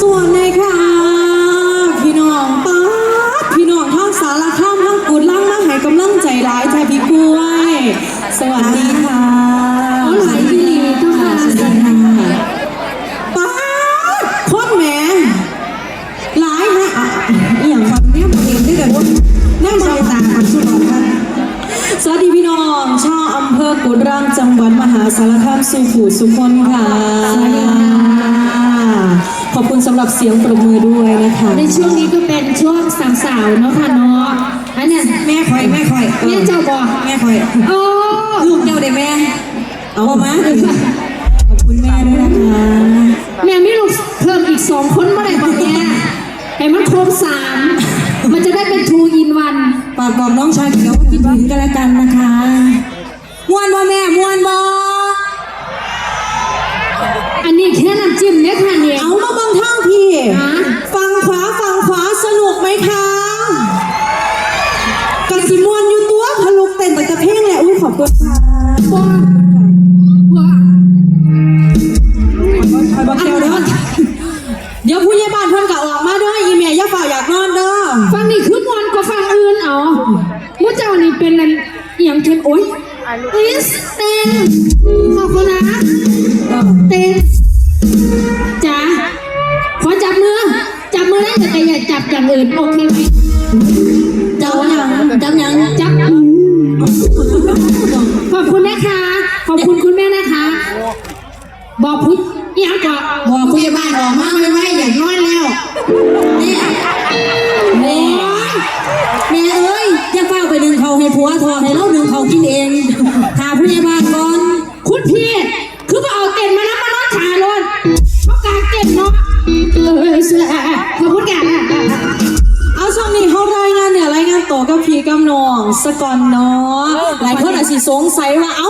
ส่วนเลยค่ะพี่น้องป้าพี่น้องทั้งสารคามทั้งกุดล่างมาให้กำลังใจหลายแท้พี่กล้วยสวัสดีค่ะหลายพี่ลีเจ้าค่ะสวัสดีค่ะป้าคนแหมหลายฮะอย่างแบบนี้มันเองได้แต่ว่าแน่ใจตาความสุดของท่านสวัสดีพี่น้องชาวอำเภอกุดร่างจังหวัดมหาสารคามสุขุสุคนค่ะสวัสดีค่ะขอบคุณสำหรับเสียงปรบมือด้วยนะคะในช่วงนี้ก็เป็นช่วงสาวๆเนาะค่ะเนาะอันนี้แม่คอยแม่เจ้าบอกแม่คอยโอ้ลูกเจ้าได้แม่เอามาขอบคุณแม่ด้วยนะคะแม่มีลูกเพิ่มอีก2 คนเมื่อไหร่บ้างเนี่ยให้มันครบ3มันจะได้เป็น2 in 1ฝากบอกน้องชายเขียวว่าคิดถึงกันแล้วกันนะคะม่วนบ่แม่ม่วนบ่อันนี้แค่น้ำจิ้มเนี่ยค่ะเนี่ยเอามาบางท่างพี่ฟังขวาสนุกไหมคะกะสิมวนอยู่ตัวทะลุเต้นแต่เพลงแหละอุ้ยขอบคุณค่ะว้าบอกเจ้าเด้อเดี๋ยวผู้ใหญ่บ้านเพิ่นกะออกมาเด้ออีเมียอย่าฝ่าอยากนอนเด้อฟังนี่คือมวนกว่าฟังอื่นเอามุ้เจ้านี่เป็นอะไรอย่างเช่นโอ๊ยเต้นขอบคุณนะเต้นจ๋าขอจับมือได้แต่อย่าจับอย่างอื่นโอเคไหมจับยังขอบคุณนะคะขอบคุณคุณแม่นะคะบอกพุทธยังกว่าบอกผู้ใหญ่บ้านออกมาไม่อย่างน้อยแล้วเนี่ยแม่เอ้ยจะเฝ้าไปดึงเขาให้ผัวทองให้เราดึงเขากินเองหาผู้ใหญ่บ้านก่อนคุณพี่คือมาเอาเต็นมานะมานอนขาลนเพราะการเต็นเนาะขอบคุณค่ะเอาช่วงนี้เขารายงานต่อกับพี่กำนองสกอนเนาะหลายคนอาจจะสงสัยว่าเอ้า